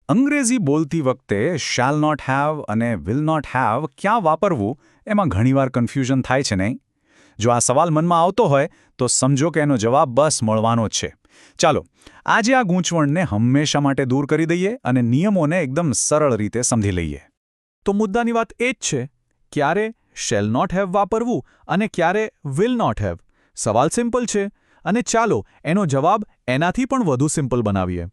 અંગ્રેજી બોલતી વખતે શેલ નોટ હેવ અને વિલ નોટ હેવ ક્યાં વાપરવું એમાં ઘણીવાર કન્ફ્યુઝન થાય છે નહીં? જો આ સવાલ મનમાં આવતો હોય તો સમજો કે એનો જવાબ બસ મળવાનો જ છે. ચાલો આજે આ ગૂંચવણને હંમેશા માટે દૂર કરી દઈએ અને નિયમોને એકદમ સરળ રીતે સમજી લઈએ. તો મુદ્દાની વાત એ જ છે, ક્યારે શેલ નોટ હેવ વાપરવું અને ક્યારે વિલ નોટ હેવ. સવાલ સિમ્પલ છે અને ચાલો એનો જવાબ એનાથી પણ વધુ સિમ્પલ બનાવીએ.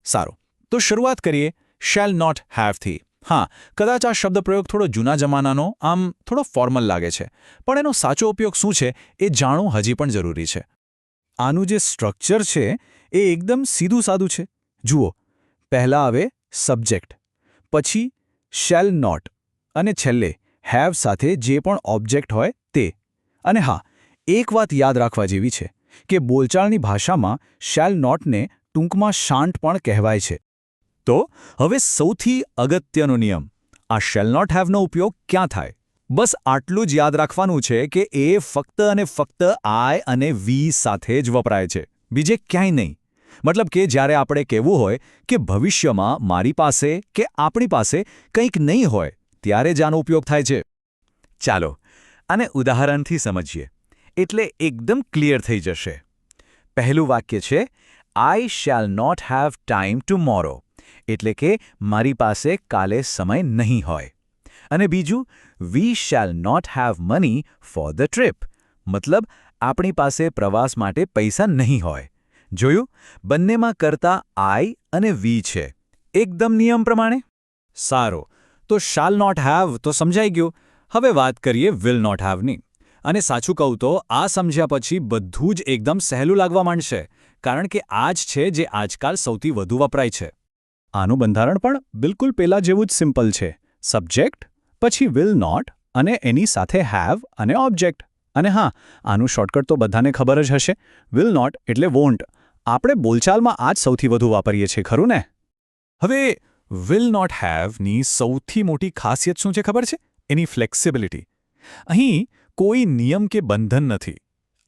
સારું, તો શરૂઆત કરીએ શેલ નોટ હેવથી. હા, કદાચ આ શબ્દપ્રયોગ થોડો જૂના જમાનાનો, આમ થોડો ફોર્મલ લાગે છે, પણ એનો સાચો ઉપયોગ શું છે એ જાણવું હજી પણ જરૂરી છે. આનું જે સ્ટ્રક્ચર છે એ એકદમ સીધું સાદું છે. જુઓ, પહેલાં આવે સબ્જેક્ટ, પછી શેલ નોટ અને છેલ્લે હેવ સાથે જે પણ ઓબ્જેક્ટ હોય તે. અને હા, એક વાત યાદ રાખવા જેવી છે કે બોલચાલની ભાષામાં શેલ નોટને ટૂંકમાં શાંટ પણ કહેવાય છે. તો હવે સૌથી અગત્યનો નિયમ, આ શેલ નોટ હેવનો ઉપયોગ ક્યાં થાય? બસ આટલું જ યાદ રાખવાનું છે કે એ ફક્ત અને ફક્ત આઈ અને વી સાથે જ વપરાય છે, બીજે ક્યાંય નહીં. મતલબ કે જ્યારે આપણે કહેવું હોય કે ભવિષ્યમાં મારી પાસે કે આપણી પાસે કંઈક નહીં હોય, ત્યારે જ આનો ઉપયોગ થાય છે. ચાલો આને ઉદાહરણથી સમજીએ એટલે એકદમ ક્લિયર થઈ જશે. પહેલું વાક્ય છે I shall not have time tomorrow, એટલે કે મારી પાસે કાલે સમય નહીં હોય. અને બીજું we shall not have money for the trip, મતલબ આપણી પાસે પ્રવાસ માટે પૈસા નહીં હોય. જોયું, બંનેમાં કરતા આઈ અને વી છે, એકદમ નિયમ પ્રમાણે. સારું, તો શેલ નોટ હેવ તો સમજાઈ ગયું. હવે વાત કરીએ વિલ નોટ હેવની. અને સાચું કહું તો આ સમજ્યા પછી બધું જ એકદમ સહેલું લાગવા માંડશે, કારણ કે આ જ છે જે આજકાલ સૌથી વધુ વપરાય છે. આનું બંધારણ પણ બિલકુલ પેલા જેવું જ સિમ્પલ છે. સબ્જેક્ટ, પછી વિલ નોટ અને એની સાથે હેવ અને ઓબ્જેક્ટ. અને હા, આનું શોર્ટકટ તો બધાને ખબર જ હશે, વિલ નોટ એટલે વોન્ટ. આપણે બોલચાલમાં આ જ સૌથી વધુ વાપરીએ છીએ, ખરું ને? હવે વિલ નોટ હેવની સૌથી મોટી ખાસિયત શું છે ખબર છે? એની ફ્લેક્સિબિલિટી. અહીં કોઈ નિયમ કે બંધન નથી.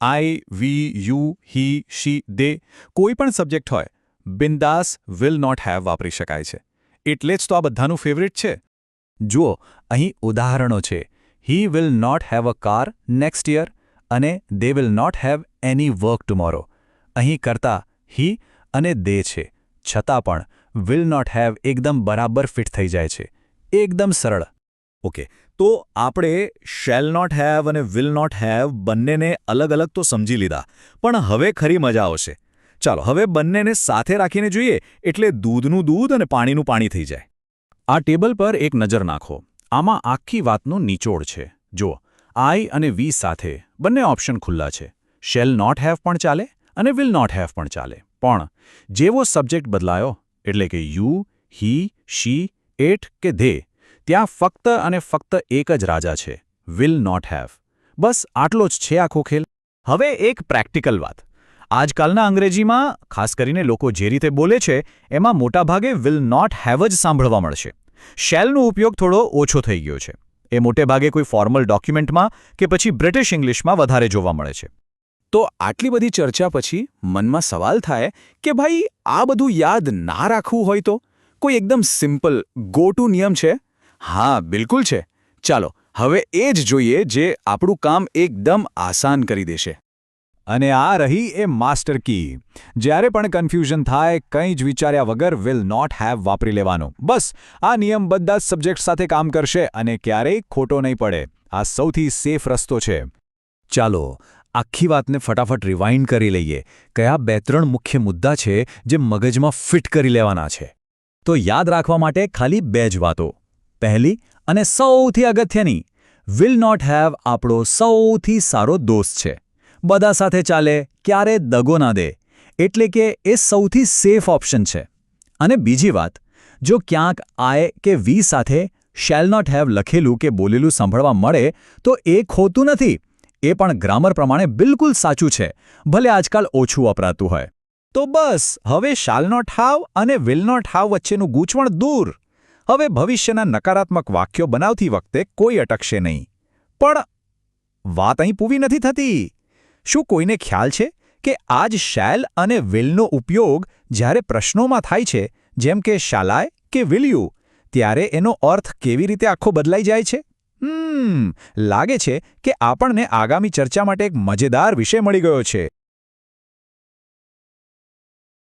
આઈ, વી, યુ, હી, શી, દે, કોઈ પણ સબ્જેક્ટ હોય, બિંદાસ વિલ નોટ હેવ વાપરી શકાય છે. એટલે જ તો આ બધાનું ફેવરિટ છે. જુઓ, અહીં ઉદાહરણો છે. He will not have a car next year અને they will not have any work tomorrow. અહીં કરતા હી અને દે છે, છતાં પણ વિલ નોટ હેવ એકદમ બરાબર ફિટ થઈ જાય છે. એકદમ સરળ. ઓકે, તો આપણે શેલ નોટ હેવ અને વિલ નોટ હેવ બંનેને અલગ અલગ તો સમજી લીધા, પણ હવે ખરી મજા આવશે. ચાલો હવે બંનેને સાથે રાખીને જોઈએ એટલે દૂધનું દૂધ અને પાણીનું પાણી થઈ જાય. આ ટેબલ પર એક નજર નાખો. આમાં આખી વાતનો નિચોડ છે. જુઓ, આઈ અને વી સાથે બંને ઓપ્શન ખુલ્લા છે. શેલ નોટ હેવ પણ ચાલે અને વિલ નોટ હેવ પણ ચાલે. પણ જેવો સબ્જેક્ટ બદલાયો, એટલે કે યુ, હી, શી, એટ કે ધે, ત્યાં ફક્ત અને ફક્ત એક જ રાજા છે, વિલ નોટ હેવ. બસ આટલો જ છે આખો ખેલ. હવે એક પ્રેક્ટિકલ વાત. આજકાલના અંગ્રેજીમાં ખાસ કરીને લોકો જે રીતે બોલે છે એમાં મોટાભાગે વિલ નોટ હેવ જ સાંભળવા મળશે. શેલનો ઉપયોગ થોડો ઓછો થઈ ગયો છે. એ મોટેભાગે કોઈ ફોર્મલ ડોક્યુમેન્ટમાં કે પછી બ્રિટિશ ઇંગ્લિશમાં વધારે જોવા મળે છે. તો આટલી બધી ચર્ચા પછી મનમાં સવાલ થાય કે ભાઈ આ બધું યાદ ના રાખવું હોય તો કોઈ એકદમ સિમ્પલ ગો ટુ નિયમ છે? હા, બિલકુલ છે. ચાલો હવે એ જ જોઈએ જે આપણું કામ એકદમ આસાન કરી દેશે. અને આ રહી એ માસ્ટર કી. જ્યારે પણ કન્ફ્યુઝન થાય, કંઈ જ વિચાર્યા વગર વિલ નોટ હેવ વાપરી લેવાનો. બસ આ નિયમ બધા જ સબ્જેક્ટ સાથે કામ કરશે અને ક્યારેય ખોટો નહીં પડે. આ સૌથી સેફ રસ્તો છે. ચાલો આખી વાતને ફટાફટ રિવાઇન્ડ કરી લઈએ. કયા 2-3 મુખ્ય મુદ્દા છે જે મગજમાં ફિટ કરી લેવાના છે? તો યાદ રાખવા માટે ખાલી 2 જ વાતો. પહેલી અને સૌથી અગત્યની, વિલ નોટ હેવ આપણો સૌથી સારો દોસ્ત છે. બધા સાથે ચાલે, ક્યારે દગો ના દે. એટલે કે એ સૌથી સેફ ઓપ્શન છે. અને બીજી વાત, જો ક્યાંક આઈ કે વી સાથે શેલ નોટ હેવ લખેલું કે બોલેલું સાંભળવા મળે તો એ ખોટું નથી. એ પણ ગ્રામર પ્રમાણે બિલકુલ સાચું છે, ભલે આજકાલ ઓછું વપરાતું હોય. તો બસ હવે શેલ નોટ હેવ અને વિલ નોટ હેવ વચ્ચેનું ગૂંચવણ દૂર. હવે ભવિષ્યના નકારાત્મક વાક્યો બનાવતી વખતે કોઈ અટકશે નહીં. પણ વાત અહીં પૂરી નથી થતી. શું કોઈને ખ્યાલ છે કે આજ શેલ અને વિલનો ઉપયોગ જ્યારે પ્રશ્નોમાં થાય છે, જેમ કે શાલ આઈ કે વિલ યુ ત્યારે એનો અર્થ કેવી રીતે આખો બદલાઈ જાય છે લાગે છે કે આપણને આગામી ચર્ચા માટે એક મજેદાર વિષય મળી ગયો છે.